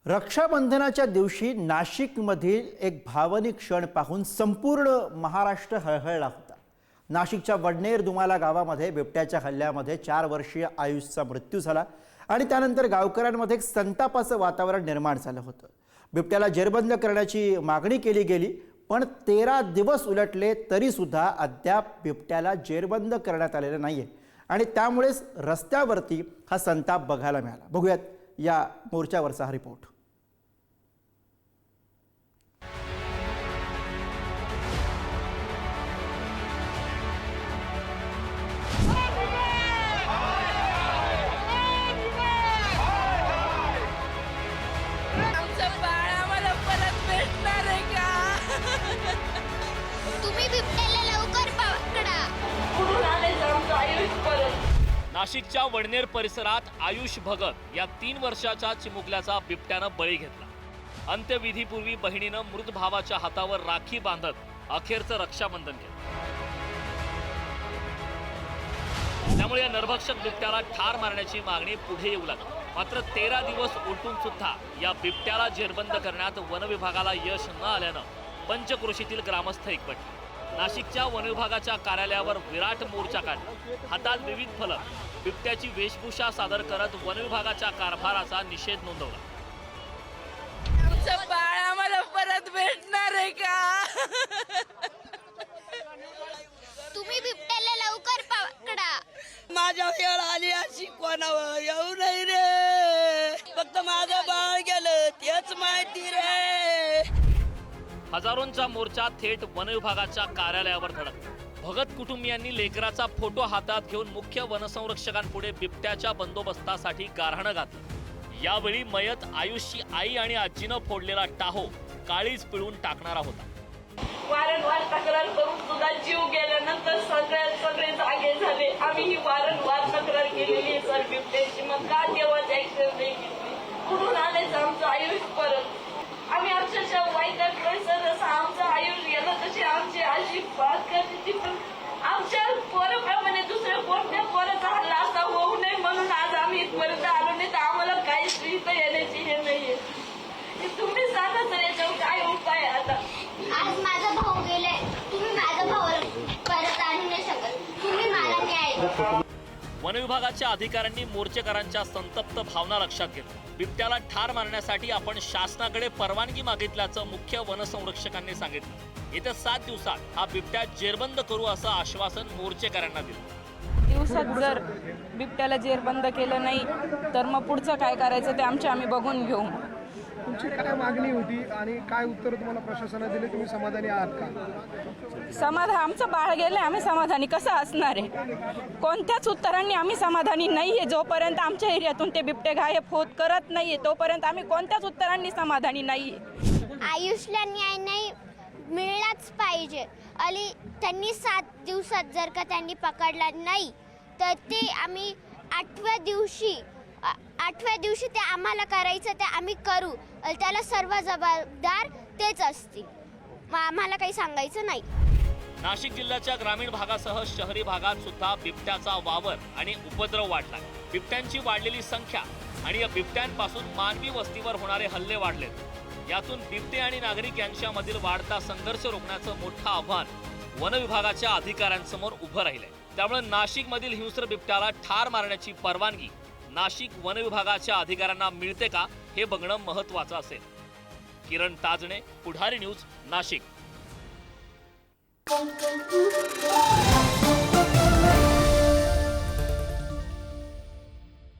रक्षाबंधनाच्या दिवशी नाशिकमधील एक भावनिक क्षण पाहून संपूर्ण महाराष्ट्र हळहळला होता। नाशिकच्या वडनेर दुमाला गावामध्ये बिबट्याच्या हल्ल्यामध्ये 4 वर्षीय आयुषचा मृत्यू झाला आणि त्यानंतर गावकऱ्यांमध्ये एक संतापाचं वातावरण निर्माण झालं होतं। बिबट्याला जेरबंद करण्याची मागणी केली गेली, पण 13 दिवस उलटले तरी सुद्धा अद्याप बिबट्याला जेरबंद करण्यात आलेलं नाहीये आणि त्यामुळेच रस्त्यावरती हा संताप बघायला मिळाला। बघूयात या मोर्चावरचा हा रिपोर्ट। नाशिकच्या वडनेर परिसरात आयुष भगत या 3 वर्षाच्या चिमुकल्याचा बिबट्यानं बळी घेतला। अंत्यविधीपूर्वी बहिणीनं मृत भावाच्या हातावर राखी बांधत अखेरचं रक्षाबंधन केलं। त्यामुळे या नरभक्षक बिबट्याला ठार मारण्याची मागणी पुढे येऊ लागली। मात्र 13 दिवस उलटून सुद्धा या बिबट्याला जेरबंद करण्यात वनविभागाला यश न आल्यानं पंचक्रोशीतील ग्रामस्थ एकवटले। नाशिकच्या वनविभागाच्या कार्यालयावर विराट मोर्चा काढला। हातात विविध फलक, बिबट्याची वेशभूषा सादर करत वनविभागाच्या कारभाराचा निषेध नोंदवला। आमचं बाळ आम्हाला परत भेटणार आहे का? तुम्ही बिबट्याला लवकर पकडा। माझ्या वेळ आली अशी कोणावर येऊ नाही रे, फक्त माझं बाळ गेलं तेच माहिती रे। हजारोंचा मोर्चा थेट वनविभागाच्या कार्यालयावर धडकला। भगत कुटुंबियांनी लेकराचा फोटो हातात घेऊन मुख्य वनसंरक्षकांपुढे बिबट्याच्या बंदोबस्तासाठी गारहाणं घातलं। यावेळी मयत आयुषची आई आणि आजीनं फोडलेला टाहो काळीच पिळून टाकणारा होता। वारंवार तक्रार करून सुद्धा जीव गेल्यानंतर सगळे जागे झाले। आम्ही ही वारंवार तक्रार केलेली आहे सर बिबट्याची, मग का तेव्हाच ऍक्शन नाही घेतली? कुठून आलेच आमचं आयुष परत? आम्ही अक्षरशः वैतागलोय सर। जसं आमचं आयुष गेलं तशी आमची अशी बात करते, पण आमच्या पोराप्रमाणे दुसऱ्या कोणत्या पोराचा हल्ला असा होऊ नये म्हणून आज आम्ही इथपर्यंत आलो, नाही तर आम्हाला काहीच इथं येण्याची हे नाहीये। तुम्ही सांगा सर याच्यावर काय उपाय आहे आता? आज माझा भाऊ गेलाय, तुम्ही माझ्या भावाला परत आणू नाही शकत, तुम्ही मला न्याय द्या। वनविभागाच्या अधिकाऱ्यांनी मोर्चेकरांच्या संतप्त भावना लक्षात घेतल्या। बिबट्याला ठार मारण्यासाठी आपण शासनाकडे परवानगी मागितल्याचं मुख्य वनसंरक्षकांनी सांगितलं। येत्या 7 दिवसात हा बिबट्या जेरबंद करू असं आश्वासन मोर्चेकरांना दिलं। दिवसात जर बिबट्याला जेरबंद केलं नाही तर मग पुढचं काय करायचं ते आम्ही बघून घेऊ। तुमची काय मागणी होती आणि काय उत्तर तुम्हाला प्रशासनाने दिले? तुम्ही समाधानी आहात का? समाधान, आमचं बाळ गेलं, आम्ही समाधानी कसं असणार आहे? कोणत्याच उत्तरांनी आम्ही समाधानी नाहीये। जोपर्यंत आमच्या एरियातून ते बिबटे गायब होत करत नाहीये तोपर्यंत आम्ही कोणत्याच उत्तरांनी समाधानी नाहीये। आयुषला न्याय नाही मिळलाच पाहिजे। आणि त्यांनी 7 दिवसात जर का त्यांनी पकडला नाही तर ते आम्ही 8व्या दिवशी ते आम्हाला करायचं ते आम्ही करू। त्याला सर्व जबाबदार तेच असतील, आम्हाला काही सांगायचं नाही। नाशिक जिल्ह्याच्या ग्रामीण भागासह शहरी भागात सुद्धा बिबट्याचा वावर आणि उपद्रव वाढला। बिबट्यांची वाढलेली संख्या आणि या बिबट्यांपासून मानवी वस्तीवर होणारे हल्ले वाढलेत। यातून बिबटे आणि नागरिक यांच्यामधील वाढता संघर्ष रोखण्याचं मोठं आव्हान वनविभागाच्या अधिकाऱ्यांसमोर उभं राहिलंय। त्यामुळे नाशिकमधील हिंस्र बिबट्याला ठार मारण्याची परवानगी नाशिक वनविभागाच्या अधिकाऱ्यांना मिळते का हे बघणं महत्त्वाचं असेल। किरण ताजणे, पुढारी न्यूज, नाशिक।